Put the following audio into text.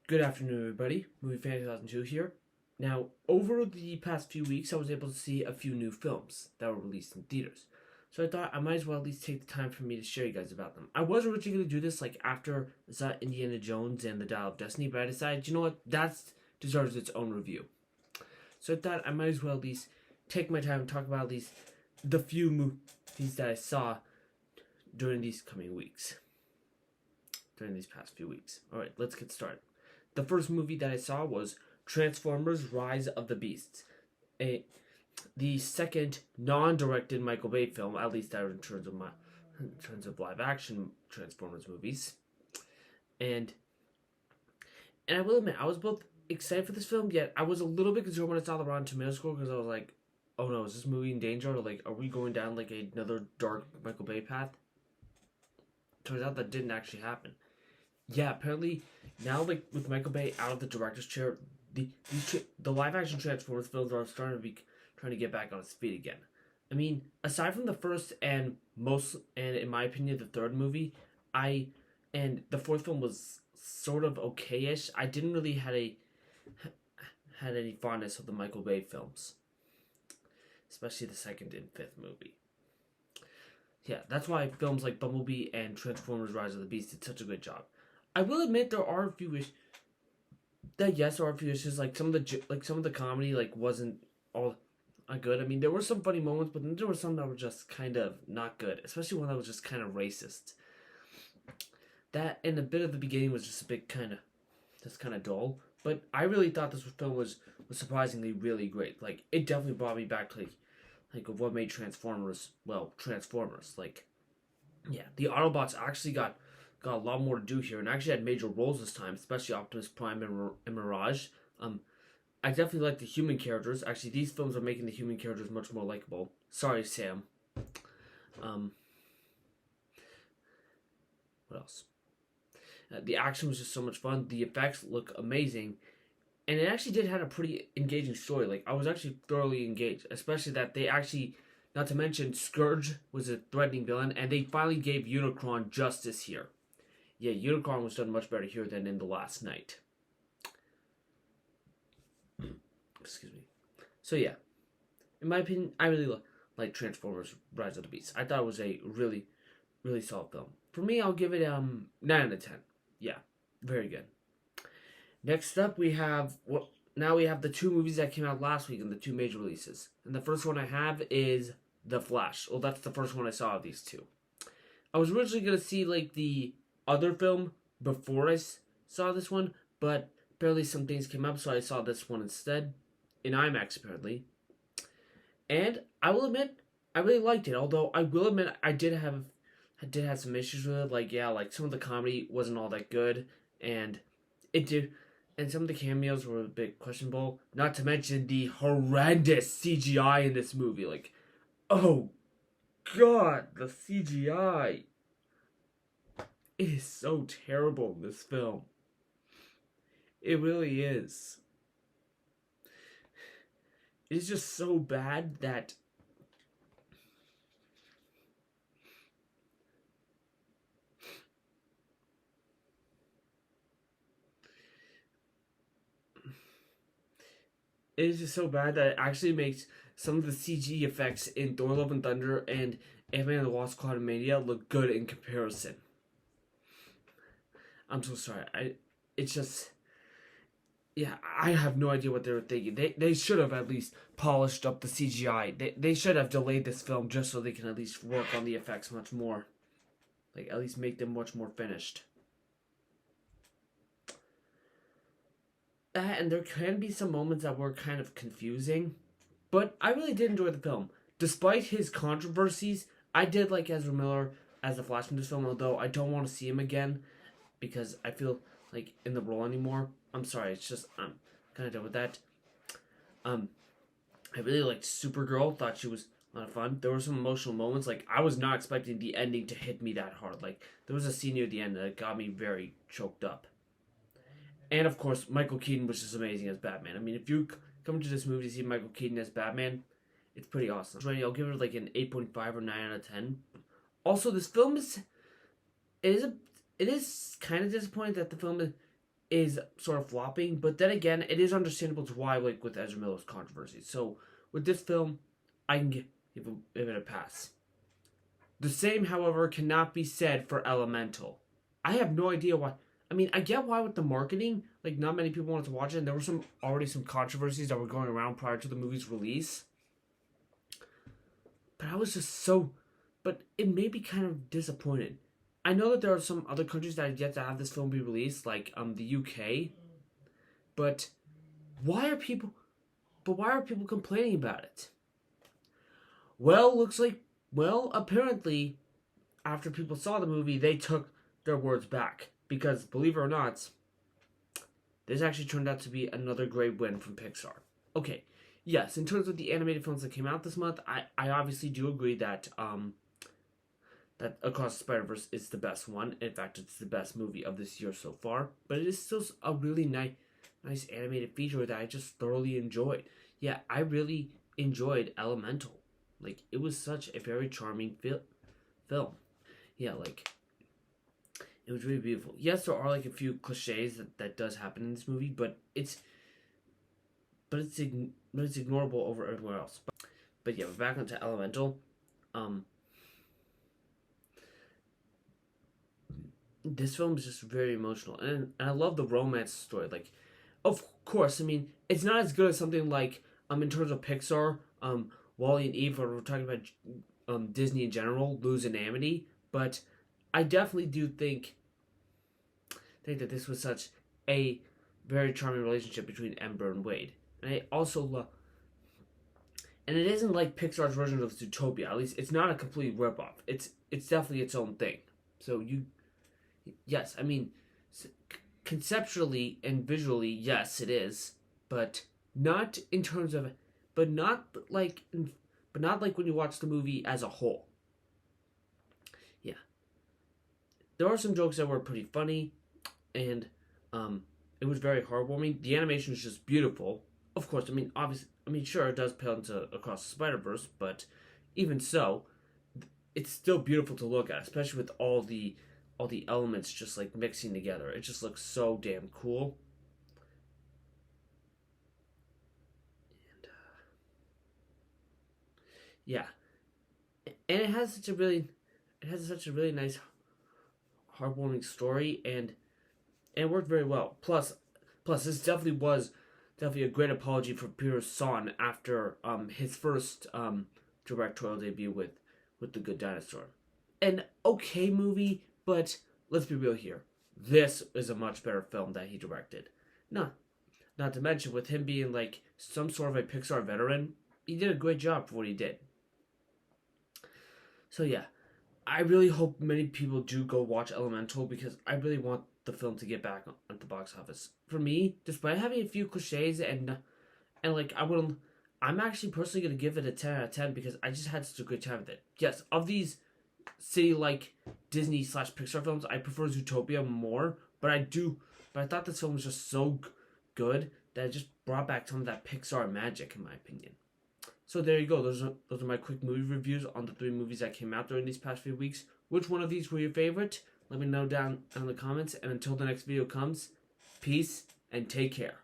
Good afternoon, everybody. Movie Fan 2002 here. Now, over the past few weeks, I was able to see a few new films that were released in theaters. So I thought I might as well at least take the time for me to share you guys about them. I was originally going to do this after I saw Indiana Jones and the Dial of Destiny, but I decided, you know what, that deserves its own review. So I thought I might as well at least take my time and talk about at least the few movies that I saw during these coming weeks. During these past few weeks. Alright, let's get started. The first movie that I saw was Transformers: Rise of the Beasts, the second non-directed Michael Bay film, at least in terms of live action Transformers movies. And I will admit, I was both excited for this film, yet I was a little bit concerned when I saw the Rotten Tomatoes score because I was like, oh no, is this movie in danger? Or are we going down another dark Michael Bay path? Turns out that didn't actually happen. Yeah, apparently now with Michael Bay out of the director's chair, the live action Transformers films are starting to be trying to get back on its feet again. I mean, aside from the first and in my opinion the third movie, and the fourth film was sort of okay-ish. I didn't really had any fondness of the Michael Bay films, especially the second and fifth movie. Yeah, that's why films like Bumblebee and Transformers: Rise of the Beast did such a good job. I will admit there are a few issues. There are a few issues. Some of the comedy wasn't all good. I mean, there were some funny moments, but then there were some that were just kind of not good. Especially one that was just kind of racist. That and a bit of the beginning was just a bit kind of dull. But I really thought this film was surprisingly really great. It definitely brought me back to what made Transformers Transformers. Yeah, the Autobots actually got a lot more to do here and actually had major roles this time, especially Optimus Prime and Mirage. I definitely like the human characters. Actually, these films are making the human characters much more likable. Sorry, Sam. What else? The action was just so much fun. The effects look amazing. And it actually did have a pretty engaging story. I was actually thoroughly engaged, especially that they actually, not to mention, Scourge was a threatening villain, and they finally gave Unicron justice here. Yeah, Unicron was done much better here than in The Last Knight. Excuse me. So yeah, in my opinion, I really like Transformers: Rise of the Beast. I thought it was a really, really solid film. For me, I'll give it 9 out of 10. Yeah, very good. Next up, we have the two movies that came out last week and the two major releases. And the first one I have is The Flash. Well, that's the first one I saw of these two. I was originally gonna see the other film before I saw this one, but apparently some things came up, so I saw this one instead, in IMAX apparently. And I will admit, I really liked it. Although I will admit, I did have some issues with it. Some of the comedy wasn't all that good, and some of the cameos were a bit questionable. Not to mention the horrendous CGI in this movie. Oh God, the CGI. It is so terrible in this film. It really is. It's just so bad that it actually makes some of the CG effects in Thor: Love and Thunder and Ant-Man and the Wasp: Quantumania look good in comparison. I'm so sorry. It's just, yeah, I have no idea what they were thinking. They should have at least polished up the CGI. They should have delayed this film just so they can at least work on the effects much more. At least make them much more finished. And there can be some moments that were kind of confusing, but I really did enjoy the film. Despite his controversies, I did like Ezra Miller as the Flash in this film, although I don't want to see him again because I feel in the role anymore. I'm sorry, it's just I'm kind of done with that. I really liked Supergirl. Thought she was a lot of fun. There were some emotional moments. I was not expecting the ending to hit me that hard. There was a scene near the end that got me very choked up. And of course, Michael Keaton was just amazing as Batman. I mean, if you come to this movie to see Michael Keaton as Batman, it's pretty awesome. I'll give it an 8.5 or 9 out of 10. Also, this film is kind of disappointing that the film is sort of flopping, but then again, it is understandable to why, like with Ezra Miller's controversy. So with this film, I can give it a pass. The same, however, cannot be said for Elemental. I have no idea why. I mean, I get why with the marketing, like not many people wanted to watch it, and there were already some controversies that were going around prior to the movie's release. But I was just so, but it made me kind of disappointed. I know that there are some other countries that have yet to have this film be released, like the UK. But why are people? But why are people complaining about it? Well, apparently, after people saw the movie, they took their words back. Because, believe it or not, this actually turned out to be another great win from Pixar. Okay, yes, in terms of the animated films that came out this month, I obviously do agree that that Across the Spider-Verse is the best one. In fact, it's the best movie of this year so far. But it is still a really nice animated feature that I just thoroughly enjoyed. Yeah, I really enjoyed Elemental. Like, it was such a very charming film. Yeah, like, it was really beautiful. Yes, there are like a few cliches that does happen in this movie, but it's ignorable over everywhere else. But yeah, we're back onto Elemental. This film is just very emotional, and I love the romance story. Like, of course, I mean, it's not as good as something like in terms of Pixar, WALL-E and Eve, or we're talking about Disney in general, losing Amity, but I definitely do think that this was such a very charming relationship between Ember and Wade. And I also love, and it isn't like Pixar's version of Zootopia. At least it's not a complete ripoff. It's definitely its own thing. So yes, I mean, conceptually and visually, yes, it is, but not in terms of, but not like when you watch the movie as a whole. Yeah, there are some jokes that were pretty funny, and it was very heartwarming. The animation is just beautiful. Of course, I mean, obviously, sure, it does pale into Across the Spider-Verse, but even so, it's still beautiful to look at, especially with all the elements just like mixing together. It just looks so damn cool. And yeah, and it has such a really nice, heartwarming story, and it worked very well. Plus, this was definitely a great apology for Peter Sohn after his first directorial debut with The Good Dinosaur. An okay movie, but let's be real here. This is a much better film that he directed. Not to mention, with him being like some sort of a Pixar veteran, he did a great job for what he did. So yeah, I really hope many people do go watch Elemental, because I really want the film to get back at the box office. For me, despite having a few cliches and like I'm actually personally gonna give it a 10 out of 10 because I just had such a good time with it. Yes, of these city-like Disney / Pixar films, I prefer Zootopia more, but I thought this film was just so good that it just brought back some of that Pixar magic, in my opinion. So there you go. Those are my quick movie reviews on the 3 movies that came out during these past few weeks. Which one of these were your favorite? Let me know down in the comments. And until the next video comes, peace and take care.